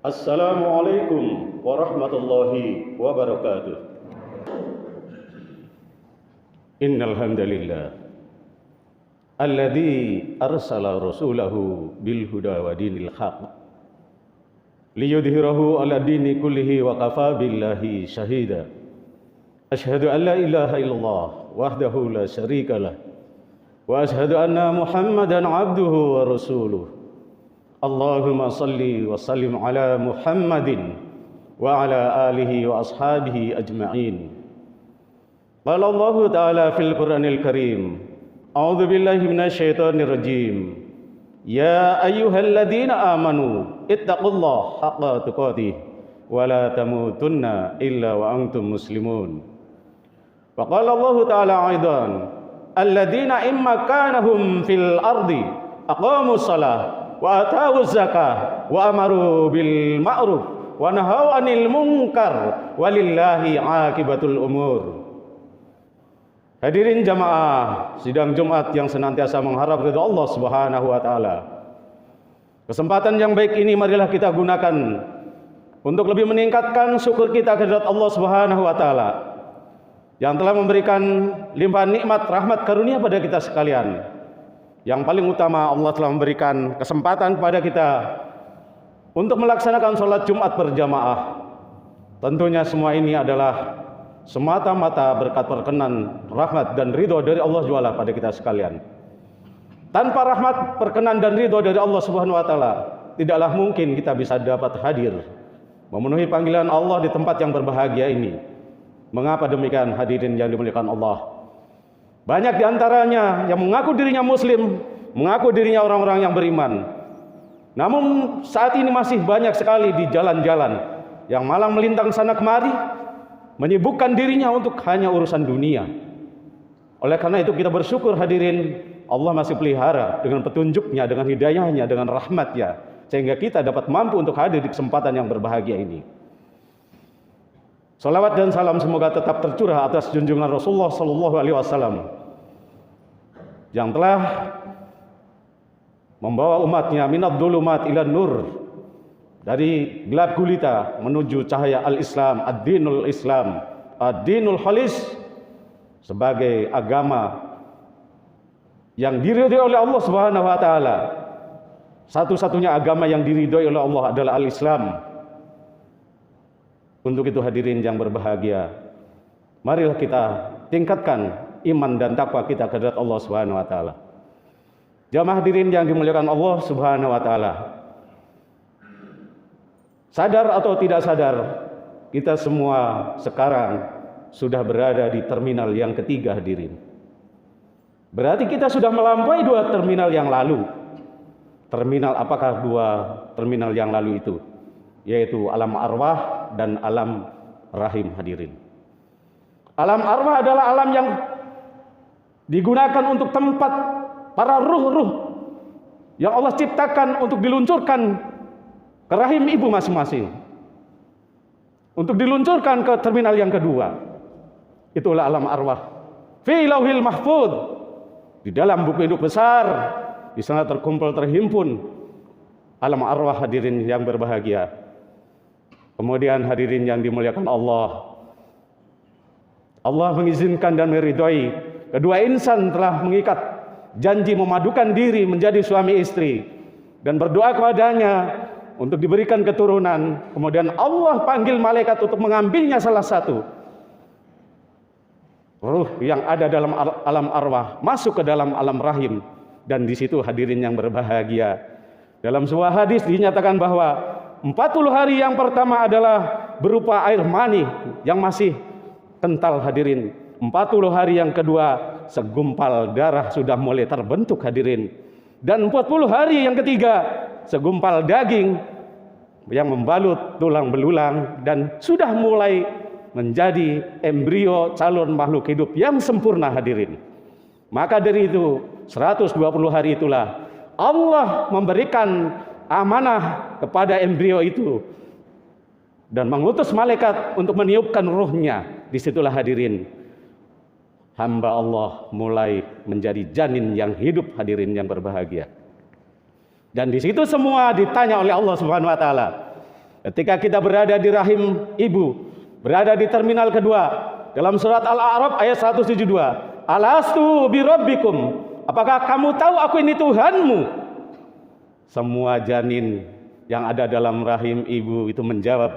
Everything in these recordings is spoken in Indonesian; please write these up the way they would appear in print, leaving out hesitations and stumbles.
Assalamualaikum warahmatullahi wabarakatuh. Innal hamdalillah alladzi arsala rasulahu bil huda wa dinil haq liyudhhirahu ala dini kullihi wa kafa billahi syahida. Asyhadu an la ilaha illallah wahdahu la syarikalah wa asyhadu anna Muhammadan abduhu wa rasuluh. Allahumma salli wa sallim ala Muhammadin wa ala alihi wa ashabihi ajma'in. Qala Allah Ta'ala fil Qur'anil Karim, A'udzu billahi minasyaitonir rajim. Ya ayyuhalladzina amanu ittaqullaha haqqa tuqatih wa la tamutunna illa wa antum muslimun. Wa qala Allah Ta'ala aidan, alladzina immakanahum fil ardi aqamus shalah wa atawuz zakah wa amaru bil ma'ruf wa nahaw 'anil munkar walillahi 'aqibatul umur. Hadirin jamaah sidang Jumat yang senantiasa mengharap ridha Allah Subhanahu wa taala. Kesempatan yang baik ini marilah kita gunakan untuk lebih meningkatkan syukur kita kehadirat Allah Subhanahu wa taala yang telah memberikan limpahan nikmat rahmat karunia pada kita sekalian. Yang paling utama, Allah telah memberikan kesempatan kepada kita untuk melaksanakan sholat Jumat berjamaah. Tentunya semua ini adalah semata-mata berkat perkenan, rahmat dan ridho dari Allah Ta'ala pada kita sekalian. Tanpa rahmat, perkenan dan ridho dari Allah Subhanahu wa taala, tidaklah mungkin kita bisa dapat hadir memenuhi panggilan Allah di tempat yang berbahagia ini. Mengapa demikian, hadirin yang dimuliakan Allah? Banyak di antaranya yang mengaku dirinya muslim, mengaku dirinya orang-orang yang beriman. Namun saat ini masih banyak sekali di jalan-jalan yang malah melintang sana kemari, menyibukkan dirinya untuk hanya urusan dunia. Oleh karena itu kita bersyukur hadirin, Allah masih pelihara dengan petunjuknya, dengan hidayahnya, dengan rahmatnya, sehingga kita dapat mampu untuk hadir di kesempatan yang berbahagia ini. Salawat dan salam semoga tetap tercurah atas junjungan Rasulullah Sallallahu Alaihi Wasallam yang telah membawa umatnya minad dulumat ila nur, dari gelap gulita menuju cahaya al-Islam, ad-dinul Islam, ad-dinul khalis, sebagai agama yang diridhoi oleh Allah Subhanahu wa taala. Satu-satunya agama yang diridhoi oleh Allah adalah al-Islam. Untuk itu hadirin yang berbahagia, marilah kita tingkatkan iman dan takwa kita kepada Allah Subhanahu wa taala. Jamaah hadirin yang dimuliakan Allah Subhanahu wa taala. Sadar atau tidak sadar, kita semua sekarang sudah berada di terminal yang ketiga hadirin. Berarti kita sudah melampaui dua terminal yang lalu. Terminal apakah dua terminal yang lalu itu? Yaitu alam arwah dan alam rahim hadirin. Alam arwah adalah alam yang digunakan untuk tempat para ruh-ruh yang Allah ciptakan untuk diluncurkan ke rahim ibu masing-masing, untuk diluncurkan ke terminal yang kedua. Itulah alam arwah. Fi lauhil mahfud, di dalam buku induk besar, di sana terkumpul terhimpun alam arwah hadirin yang berbahagia. Kemudian hadirin yang dimuliakan Allah, Allah mengizinkan dan meridhoi kedua insan telah mengikat janji memadukan diri menjadi suami istri dan berdoa kepadanya untuk diberikan keturunan. Kemudian Allah panggil malaikat untuk mengambilnya salah satu ruh yang ada dalam alam arwah masuk ke dalam alam rahim, dan di situ hadirin yang berbahagia, dalam sebuah hadis dinyatakan bahwa 40 hari yang pertama adalah berupa air mani yang masih kental hadirin. 40 hari yang kedua segumpal darah sudah mulai terbentuk hadirin. Dan 40 hari yang ketiga segumpal daging yang membalut tulang belulang dan sudah mulai menjadi embrio calon makhluk hidup yang sempurna hadirin. Maka dari itu 120 hari itulah Allah memberikan amanah kepada embrio itu dan mengutus malaikat untuk meniupkan ruhnya. Disitulah hadirin hamba Allah mulai menjadi janin yang hidup hadirin yang berbahagia. Dan di situ semua ditanya oleh Allah Subhanahu wa taala. Ketika kita berada di rahim ibu, berada di terminal kedua, dalam surat Al-A'raf ayat 172, alastu birabbikum, apakah kamu tahu aku ini Tuhanmu? Semua janin yang ada dalam rahim ibu itu menjawab,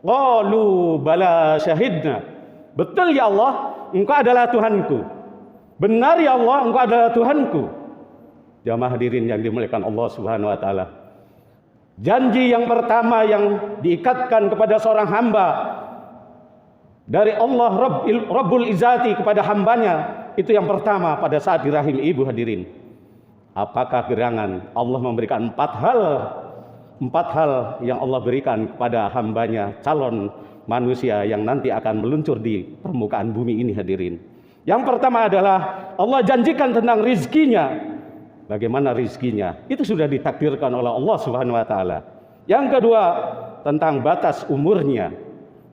qalu bala syahidna, betul ya Allah, engkau adalah Tuhanku. Benar ya Allah, engkau adalah Tuhanku. Jamaah hadirin yang dimuliakan Allah Subhanahu wa taala. Janji yang pertama yang diikatkan kepada seorang hamba dari Allah Rabbul Izzati kepada hambanya, itu yang pertama pada saat di rahim ibu hadirin. Apakah gerangan? Allah memberikan empat hal yang Allah berikan kepada hambanya, calon manusia yang nanti akan meluncur di permukaan bumi ini hadirin. Yang pertama adalah Allah janjikan tentang rizkinya. Bagaimana rizkinya? Itu sudah ditakdirkan oleh Allah Subhanahu wa taala. Yang kedua, tentang batas umurnya,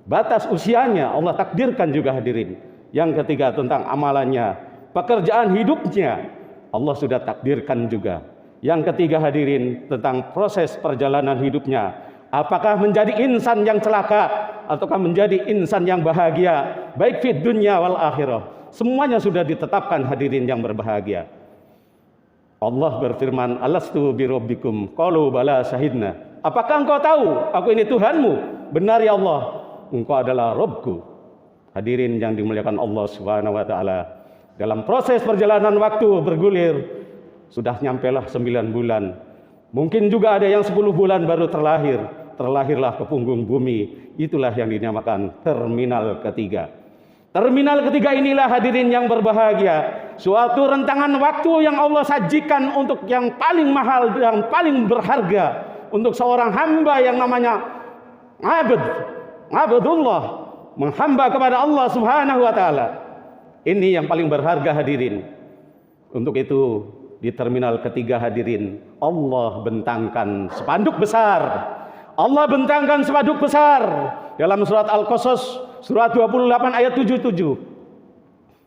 batas usianya Allah takdirkan juga hadirin. Yang ketiga, tentang amalannya, pekerjaan hidupnya Allah sudah takdirkan juga. Yang ketiga hadirin, tentang proses perjalanan hidupnya, apakah menjadi insan yang celaka ataukah menjadi insan yang bahagia, baik fid dunya wal akhirah. Semuanya sudah ditetapkan hadirin yang berbahagia. Allah berfirman, alastu birabbikum, qalu bala syahidna, apakah engkau tahu aku ini Tuhanmu? Benar ya Allah, engkau adalah Rabbku. Hadirin yang dimuliakan Allah Subhanahu wa taala, dalam proses perjalanan waktu bergulir, sudah nyampelah 9 bulan. Mungkin juga ada yang 10 bulan baru terlahir. Terlahirlah ke punggung bumi. Itulah yang dinamakan terminal ketiga. Terminal ketiga inilah hadirin yang berbahagia, suatu rentangan waktu yang Allah sajikan untuk yang paling mahal, yang paling berharga untuk seorang hamba yang namanya abdullah, menghamba kepada Allah Subhanahu wa taala. Ini yang paling berharga hadirin. Untuk itu di terminal ketiga hadirin, Allah bentangkan spanduk besar. Allah bentangkan spanduk besar dalam surat Al-Qasas surat 28 ayat 77.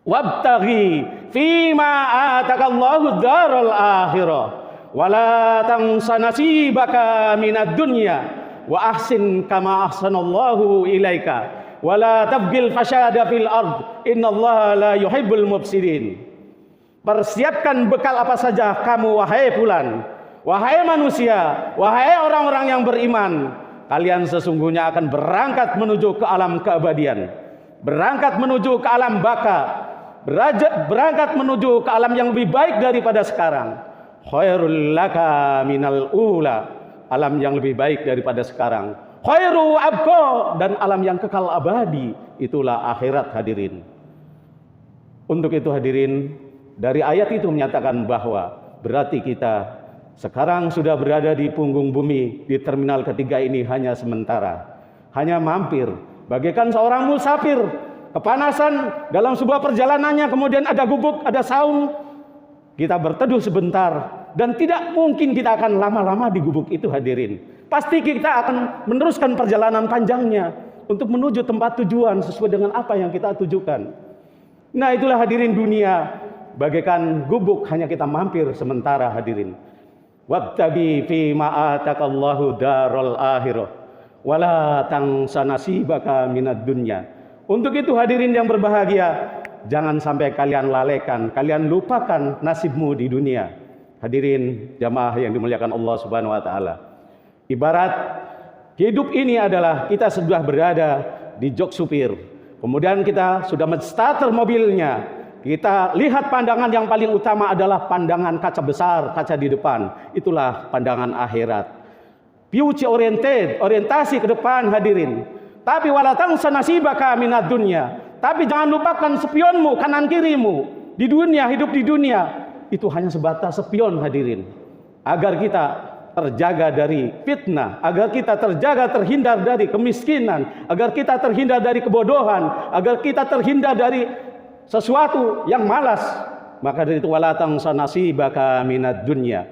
Wabtaghi fima atakallahu daral akhirah wala tansa nasibaka minad dunya wa ahsin kama ahsanallahu ilaika wala tabghil fasada fil ard innallaha la yuhibbul mufsidin. Persiapkan bekal apa saja kamu wahai fulan, wahai manusia, wahai orang-orang yang beriman. Kalian sesungguhnya akan berangkat menuju ke alam keabadian, berangkat menuju ke alam baka, berangkat menuju ke alam yang lebih baik daripada sekarang. Khairul laka minal ula, alam yang lebih baik daripada sekarang. Khairu abqa, dan alam yang kekal abadi, itulah akhirat hadirin. Untuk itu hadirin, dari ayat itu menyatakan bahwa berarti kita sekarang sudah berada di punggung bumi, di terminal ketiga ini hanya sementara, hanya mampir, bagaikan seorang musafir kepanasan dalam sebuah perjalanannya, kemudian ada gubuk, ada saung, kita berteduh sebentar, dan tidak mungkin kita akan lama-lama di gubuk itu hadirin. Pasti kita akan meneruskan perjalanan panjangnya untuk menuju tempat tujuan sesuai dengan apa yang kita tujukan. Nah, itulah hadirin dunia, bagaikan gubuk, hanya kita mampir sementara hadirin. Wabtaghi fi ma atakallahu daral akhirah wala tansa nasibaka minad dunya. Untuk itu hadirin yang berbahagia, jangan sampai kalian lalaikan, kalian lupakan nasibmu di dunia. Hadirin jamaah yang dimuliakan Allah Subhanahu wa taala. Ibarat hidup ini adalah kita sudah berada di jok supir. Kemudian kita sudah men-starter mobilnya. Kita lihat pandangan yang paling utama adalah pandangan kaca besar, kaca di depan. Itulah pandangan akhirat. Future oriented, orientasi ke depan hadirin. Tapi wala tansa nasibaka minad dunya. Tapi jangan lupakan spionmu, kanan kirimu. Di dunia, hidup di dunia. Itu hanya sebatas spion hadirin. Agar kita terjaga dari fitnah, agar kita terjaga terhindar dari kemiskinan, agar kita terhindar dari kebodohan, agar kita terhindar dari sesuatu yang malas. Maka dari itu wala tansa nasibaka minad dunya.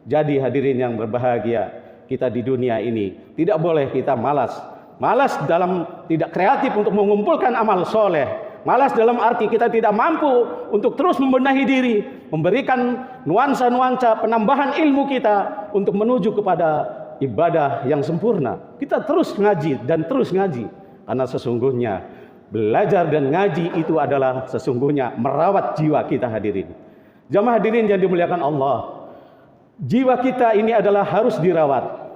Jadi hadirin yang berbahagia, kita di dunia ini tidak boleh kita malas. Malas dalam tidak kreatif untuk mengumpulkan amal soleh. Malas dalam arti kita tidak mampu untuk terus membenahi diri, memberikan nuansa-nuansa penambahan ilmu kita untuk menuju kepada ibadah yang sempurna. Kita terus ngaji dan terus ngaji. Karena sesungguhnya belajar dan ngaji itu adalah sesungguhnya merawat jiwa kita hadirin. Jamaah hadirin yang dimuliakan Allah. Jiwa kita ini adalah harus dirawat.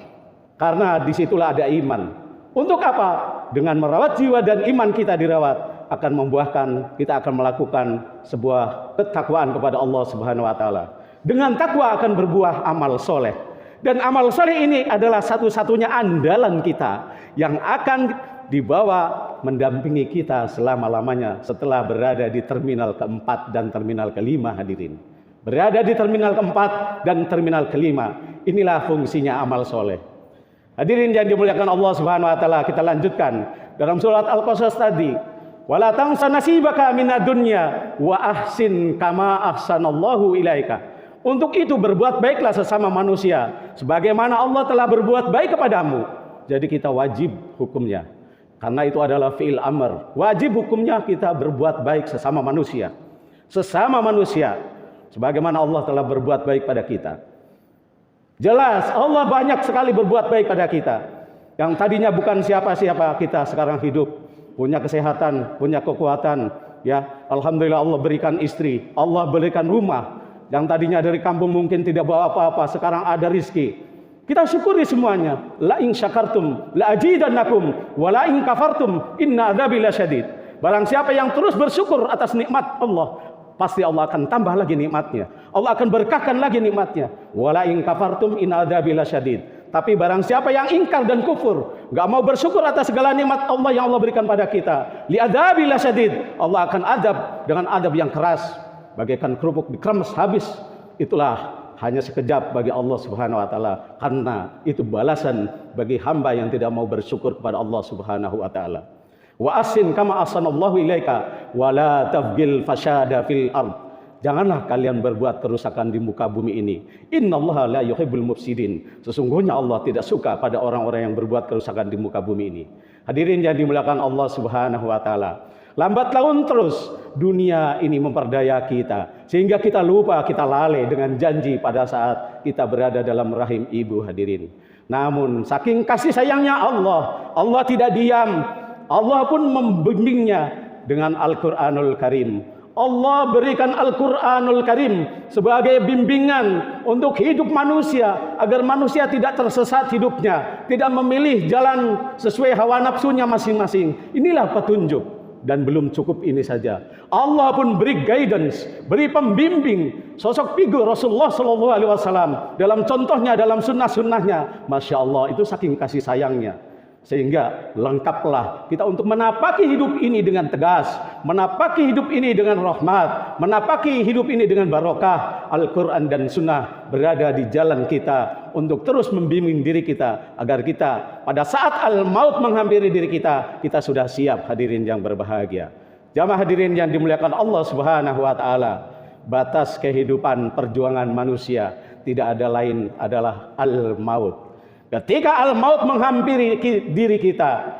Karena disitulah ada iman. Untuk apa? Dengan merawat jiwa dan iman kita dirawat, akan membuahkan, kita akan melakukan sebuah ketakwaan kepada Allah Subhanahu wa taala. Dengan takwa akan berbuah amal soleh. Dan amal soleh ini adalah satu-satunya andalan kita yang akan dibawa mendampingi kita selama-lamanya setelah berada di terminal keempat dan terminal kelima hadirin. Berada di terminal keempat dan terminal kelima. Inilah fungsinya amal soleh. Hadirin yang dimuliakan Allah Subhanahu wa taala, kita lanjutkan dalam surat Al-Qasas tadi. Wala tansa nasibaka minad dunya wa ahsin kama ahsanallahu ilaika. Untuk itu berbuat baiklah sesama manusia sebagaimana Allah telah berbuat baik kepadamu. Jadi kita wajib hukumnya. Karena itu adalah fi'il amr. Wajib hukumnya kita berbuat baik sesama manusia. Sesama manusia sebagaimana Allah telah berbuat baik pada kita. Jelas Allah banyak sekali berbuat baik pada kita. Yang tadinya bukan siapa-siapa, kita sekarang hidup, punya kesehatan, punya kekuatan, ya. Alhamdulillah Allah berikan istri, Allah berikan rumah. Yang tadinya dari kampung mungkin tidak bawa apa-apa, sekarang ada rizki. Kita syukuri semuanya. La in syakartum la azidannakum wa la in kafartum inna adzabi lasyadid. Barang siapa yang terus bersyukur atas nikmat Allah, pasti Allah akan tambah lagi nikmatnya. Allah akan berkahkan lagi nikmatnya. Wala in kafartum in adzabi lasyadid. Tapi barang siapa yang ingkar dan kufur, enggak mau bersyukur atas segala nikmat Allah yang Allah berikan pada kita, li adzabi lasyadid. Allah akan adab dengan adab yang keras, bagaikan kerupuk dikremes habis. Itulah hanya sekejap bagi Allah Subhanahu wa taala, karena itu balasan bagi hamba yang tidak mau bersyukur kepada Allah Subhanahu wa taala. Wa asin kama ahsanallahu ilaika wa la tabghil fasada fil ard. Janganlah kalian berbuat kerusakan di muka bumi ini. Innallaha la yuhibbul mufsidin. Sesungguhnya Allah tidak suka pada orang-orang yang berbuat kerusakan di muka bumi ini. Hadirin yang dimuliakan Allah Subhanahu wa taala. Lambat laun terus dunia ini memperdaya kita sehingga kita lupa, kita lalai dengan janji pada saat kita berada dalam rahim ibu hadirin. Namun saking kasih sayangnya Allah, Allah tidak diam. Allah pun membimbingnya dengan Al-Qur'anul Karim. Allah berikan Al-Quranul Karim sebagai bimbingan untuk hidup manusia, agar manusia tidak tersesat hidupnya, tidak memilih jalan sesuai hawa nafsunya masing-masing. Inilah petunjuk. Dan belum cukup ini saja, Allah pun beri guidance, beri pembimbing, sosok figur Rasulullah SAW dalam contohnya, dalam sunnah-sunnahnya. Masya Allah, itu saking kasih sayangnya. Sehingga lengkaplah kita untuk menapaki hidup ini dengan tegas, menapaki hidup ini dengan rahmat, menapaki hidup ini dengan barokah. Al-Quran dan Sunnah berada di jalan kita untuk terus membimbing diri kita, agar kita pada saat al-maut menghampiri diri kita, kita sudah siap hadirin yang berbahagia. Jamaah hadirin yang dimuliakan Allah Subhanahu wa taala. Batas kehidupan perjuangan manusia tidak ada lain adalah al-maut. Ketika al-maut menghampiri diri kita,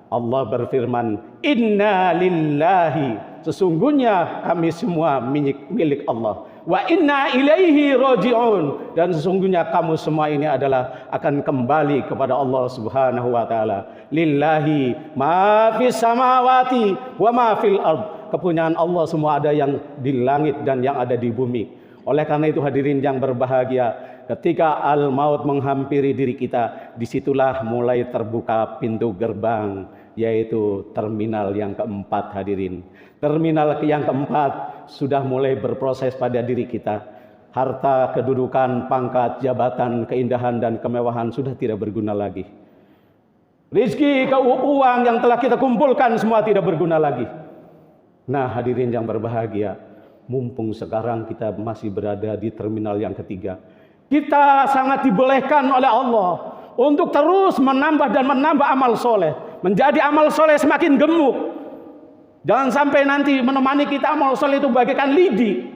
Allah berfirman, Inna lillahi, sesungguhnya kami semua milik Allah. Wa inna ilaihi raji'un, dan sesungguhnya kamu semua ini adalah akan kembali kepada Allah Subhanahu wa taala. Lillahi ma fis samawati wa ma fil ard. Kepunyaan Allah semua ada yang di langit dan yang ada di bumi. Oleh karena itu hadirin yang berbahagia, ketika al-maut menghampiri diri kita, disitulah mulai terbuka pintu gerbang, yaitu terminal yang keempat hadirin. Terminal yang keempat sudah mulai berproses pada diri kita. Harta, kedudukan, pangkat, jabatan, keindahan dan kemewahan sudah tidak berguna lagi. Rizki, uang yang telah kita kumpulkan semua tidak berguna lagi. Nah hadirin yang berbahagia, mumpung sekarang kita masih berada di terminal yang ketiga, kita sangat dibolehkan oleh Allah untuk terus menambah dan menambah amal soleh, menjadi amal soleh semakin gemuk. Jangan sampai nanti menemani kita amal soleh itu bagaikan lidi,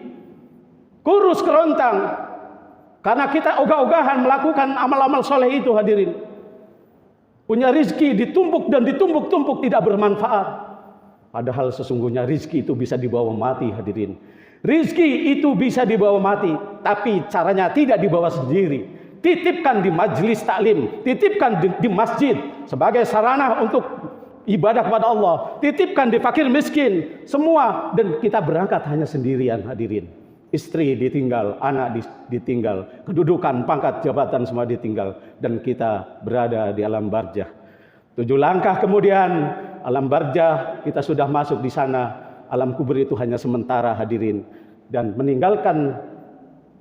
kurus kerontang, karena kita ogah-ogahan melakukan amal-amal soleh itu hadirin. Punya rizki ditumpuk dan ditumpuk-tumpuk tidak bermanfaat. Padahal sesungguhnya rizki itu bisa dibawa mati hadirin. Rizki itu bisa dibawa mati, tapi caranya tidak dibawa sendiri. titipkan di majelis taklim, titipkan di masjid sebagai sarana untuk ibadah kepada Allah, titipkan di fakir miskin, semua, dan kita berangkat hanya sendirian hadirin. Istri ditinggal, anak ditinggal, kedudukan, pangkat, jabatan semua ditinggal, dan kita berada di alam barzah. 7 langkah kemudian alam barzah, kita sudah masuk di sana. Alam kubur itu hanya sementara hadirin, dan meninggalkan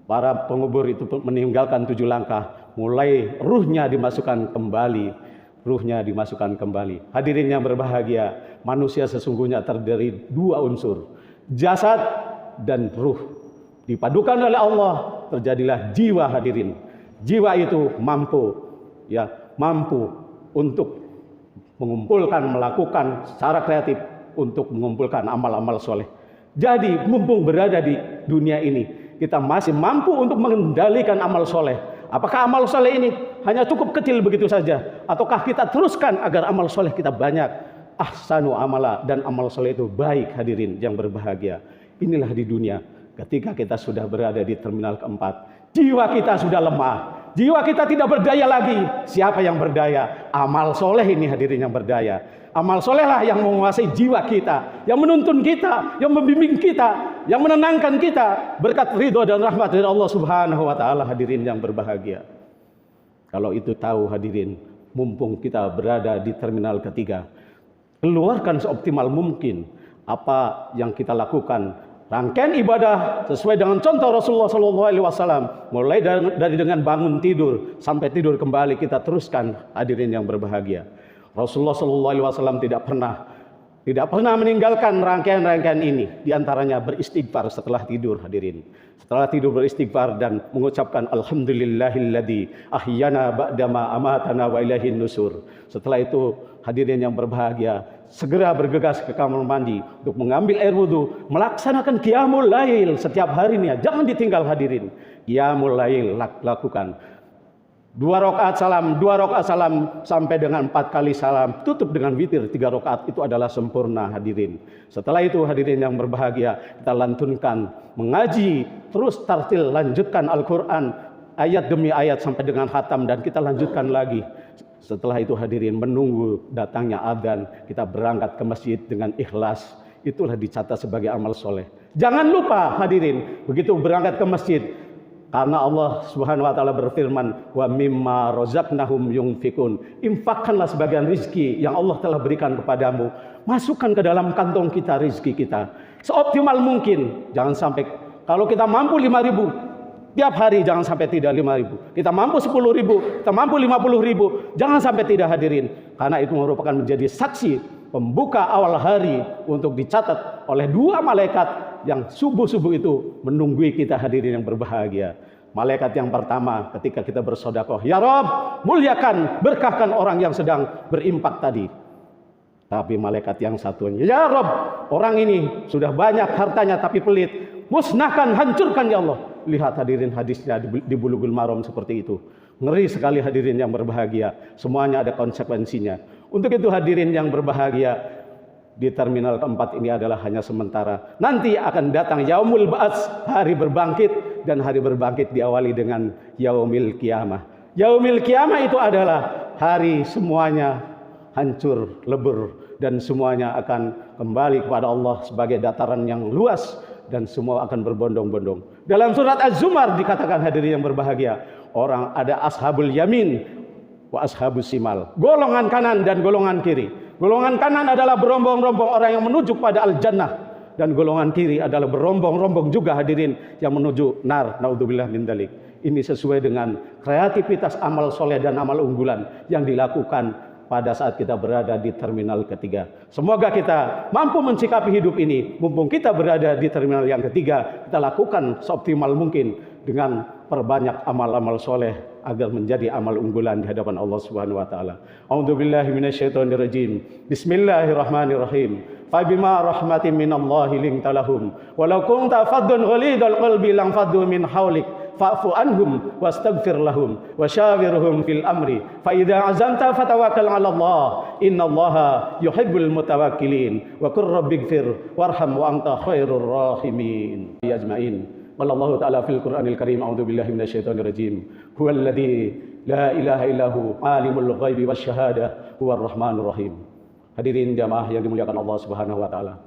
para pengubur itu meninggalkan 7 langkah, mulai ruhnya dimasukkan kembali, ruhnya dimasukkan kembali. Hadirin yang berbahagia, manusia sesungguhnya terdiri 2 unsur, jasad dan ruh. Dipadukan oleh Allah, terjadilah jiwa hadirin. Jiwa itu mampu untuk mengumpulkan, melakukan secara kreatif untuk mengumpulkan amal-amal soleh. Jadi mumpung berada di dunia ini, kita masih mampu untuk mengendalikan amal soleh. Apakah amal soleh ini hanya cukup kecil begitu saja, ataukah kita teruskan agar amal soleh kita banyak? Ahsanu amala, dan amal soleh itu baik hadirin yang berbahagia. Inilah di dunia. Ketika kita sudah berada di terminal keempat, jiwa kita sudah lemah. Jiwa kita tidak berdaya lagi. Siapa yang berdaya? Amal soleh ini hadirin yang berdaya. Amal solehlah yang menguasai jiwa kita, yang menuntun kita, yang membimbing kita, yang menenangkan kita, berkat ridho dan rahmat dari Allah Subhanahu wa Ta'ala. Hadirin yang berbahagia, kalau itu tahu hadirin, mumpung kita berada di terminal ketiga, keluarkan seoptimal mungkin apa yang kita lakukan. Rangkaian ibadah sesuai dengan contoh Rasulullah SAW, mulai dari dengan bangun tidur sampai tidur kembali, kita teruskan hadirin yang berbahagia. Rasulullah SAW tidak pernah meninggalkan rangkaian-rangkaian ini. Di antaranya beristighfar setelah tidur hadirin. Setelah tidur beristighfar dan mengucapkan alhamdulillahilladzi ahyana ba'dama amatana wa ilaihin nusur. Setelah itu hadirin yang berbahagia, segera bergegas ke kamar mandi untuk mengambil air wudhu, melaksanakan qiyamul lail setiap harinya. Jangan ditinggal hadirin. Qiyamul lail lakukan. 2 rakaat salam sampai dengan 4 kali salam, tutup dengan witir 3 rakaat, itu adalah sempurna hadirin. Setelah itu hadirin yang berbahagia, kita lantunkan, mengaji, terus tartil, lanjutkan Al-Quran ayat demi ayat sampai dengan khatam, dan kita lanjutkan lagi. Setelah itu hadirin menunggu datangnya adzan, kita berangkat ke masjid dengan ikhlas. Itulah dicatat sebagai amal soleh. Jangan lupa hadirin, begitu berangkat ke masjid, karena Allah Subhanahu wa Ta'ala berfirman, wa mimma razaqnahum yunfikun, infakkanlah sebagian rizki yang Allah telah berikan kepadamu, masukkan ke dalam kantong kita rizki kita seoptimal mungkin. Jangan sampai, kalau kita mampu 5.000 tiap hari, jangan sampai tidak 5.000. Kita mampu 10.000, kita mampu 50.000, jangan sampai tidak hadirin, karena itu merupakan menjadi saksi pembuka awal hari untuk dicatat oleh 2 malaikat yang subuh-subuh itu menunggui kita hadirin yang berbahagia. Malaikat yang pertama ketika kita bersedekah, ya Rabb, muliakan, berkahkan orang yang sedang berimpak tadi. Tapi malaikat yang satunya, ya Rabb, orang ini sudah banyak hartanya tapi pelit, musnahkan, hancurkan ya Allah. Lihat hadirin hadisnya di Bulughul Maram seperti itu. Ngeri sekali hadirin yang berbahagia. Semuanya ada konsekuensinya. Untuk itu hadirin yang berbahagia, di terminal keempat ini adalah hanya sementara. Nanti akan datang yaumul ba'ats, hari berbangkit, dan hari berbangkit diawali dengan yaumil qiyamah. Yaumil qiyamah itu adalah hari semuanya hancur, lebur, dan semuanya akan kembali kepada Allah sebagai dataran yang luas, dan semua akan berbondong-bondong. Dalam surat Az-Zumar dikatakan hadirin yang berbahagia, orang ada ashabul yamin wa ashabus simal, golongan kanan dan golongan kiri. Golongan kanan adalah berombong-rombong orang yang menuju pada al-jannah, dan golongan kiri adalah berombong-rombong juga hadirin yang menuju nar. Naudzubillah min dzalik. Ini sesuai dengan kreativitas amal soleh dan amal unggulan yang dilakukan pada saat kita berada di terminal ketiga. Semoga kita mampu mencikapi hidup ini. Mumpung kita berada di terminal yang ketiga, kita lakukan seoptimal mungkin dengan perbanyak amal-amal soleh agar menjadi amal unggulan di hadapan Allah Subhanahu wa Ta'ala. A'udzubillahi minasyaitonirrajim. Bismillahirrahmanirrahim. Fabima rahmatin minallahi linta lahum walau kunta faddan ghalidal qalbi lam faddu min hawlik fa'fu anhum wastaghfir lahum wasyawirhum fil amri fa idza azamta fatawakkal 'ala Allah innallaha yuhibbul mutawakkilin wa qur rabbighfir warham wa anta khairur rahimin. Ya ajmain. Qala Allah Ta'ala fil Qur'anil Karim, a'udzubillahi minasyaitonir rajim. Huwallazi la ilaha illahu alimul ghaibi wasyahada huwar rahmanur rahim. Hadirin jamaah yang dimuliakan Allah Subhanahu wa taala.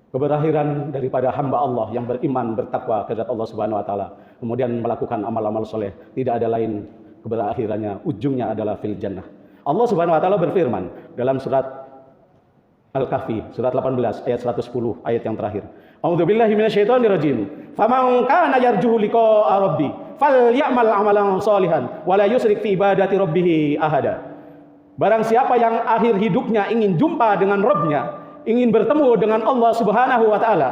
Keberakhiran daripada hamba Allah yang beriman, bertakwa kepada Allah Subhanahu wa taala, kemudian melakukan amal-amal soleh, tidak ada lain keberakhirannya, ujungnya adalah fil jannah. Allah Subhanahu wa taala berfirman dalam surat Al-Kahfi, surat 18 ayat 110, ayat yang terakhir. A'udzubillahi minasyaitonir rajim. Faman kana yarju liqa'a rabbi falyamal amalan sholihan wa la yusyrik fi ibadati rabbih ahada. Barang siapa yang akhir hidupnya ingin jumpa dengan Rabb-nya, ingin bertemu dengan Allah Subhanahu wa taala.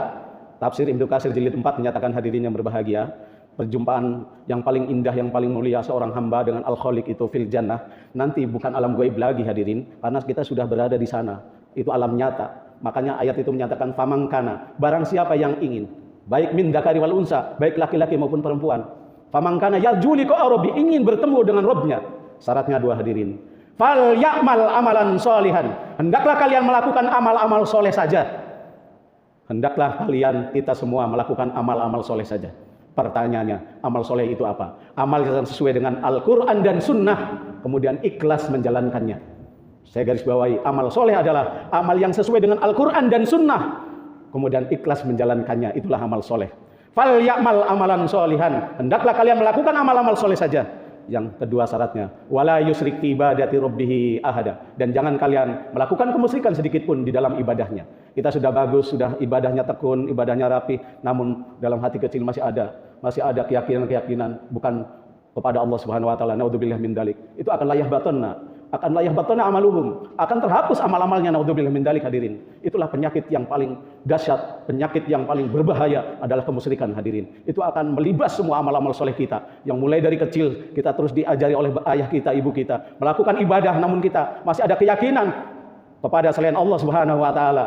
Tafsir Ibnu Katsir jilid 4 menyatakan, hadirin yang berbahagia, perjumpaan yang paling indah, yang paling mulia seorang hamba dengan Al-Khaliq itu fil jannah. Nanti bukan alam gaib lagi hadirin, karena kita sudah berada di sana. Itu alam nyata. Makanya ayat itu menyatakan famangkana, barang siapa yang ingin, baik min dzakari wal unsa, baik laki-laki maupun perempuan. Famangkana yarju liqa'a rabbi, ingin bertemu dengan Rabb-nya. Syaratnya dua hadirin. Fal ya'mal amalan sholihan. Hendaklah kalian melakukan amal-amal soleh saja. Hendaklah kalian, kita semua melakukan amal-amal soleh saja. Pertanyaannya, amal soleh itu apa? Amal yang sesuai dengan Al-Quran dan Sunnah, kemudian ikhlas menjalankannya. Saya garis bawahi, amal soleh adalah amal yang sesuai dengan Al-Quran dan Sunnah, kemudian ikhlas menjalankannya, itulah amal soleh. Fal ya'mal amalan sholihan. Hendaklah kalian melakukan amal-amal soleh saja. Yang kedua syaratnya, wala yusyrik fi ibadati rabbih ahada. Dan jangan kalian melakukan kemusyrikan sedikit pun di dalam ibadahnya. Kita sudah bagus, sudah ibadahnya tekun, ibadahnya rapi, namun dalam hati kecil masih ada keyakinan-keyakinan bukan kepada Allah Subhanahu wa taala. Naudzubillah min dalik. Itu akan layah batana amaluhum, akan terhapus amal-amalnya. Naudzubillah min dalik hadirin. Itulah penyakit yang paling dahsyat, penyakit yang paling berbahaya adalah kemusyrikan hadirin. Itu akan melibas semua amal-amal soleh kita, yang mulai dari kecil kita terus diajari oleh ayah kita, ibu kita melakukan ibadah, namun kita masih ada keyakinan kepada selain Allah Subhanahu wa taala.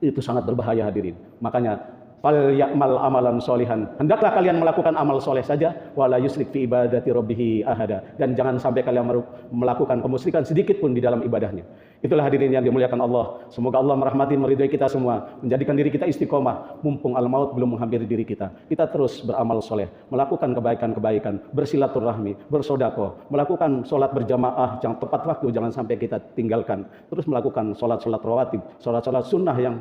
Itu sangat berbahaya hadirin. Makanya fal ya'mal amalan sholihan. Hendaklah kalian melakukan amal soleh saja, wala yusyrik fi ibadati rabbih ahada. Dan jangan sampai kalian melakukan kemusyrikan sedikit pun di dalam ibadahnya. Itulah hadirin yang dimuliakan Allah. Semoga Allah merahmati, meridai kita semua, menjadikan diri kita istiqomah, mumpung al-maut belum menghampiri diri kita. Kita terus beramal soleh, melakukan kebaikan-kebaikan, bersilaturahmi, bersedekah, melakukan sholat berjamaah yang tepat waktu, jangan sampai kita tinggalkan. Terus melakukan sholat-sholat rawatib, sholat-sholat sunnah yang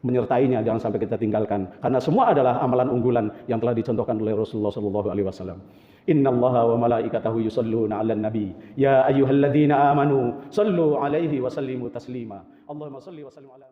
menyertainya, jangan sampai kita tinggalkan, karena semua adalah amalan unggulan yang telah dicontohkan oleh Rasulullah sallallahu alaihi wasallam. Innallaha wa malaikatahu yusholluna 'alan nabi ya ayyuhalladzina amanu shallu 'alaihi wa sallimu taslima. Allahumma shalli wa sallim ala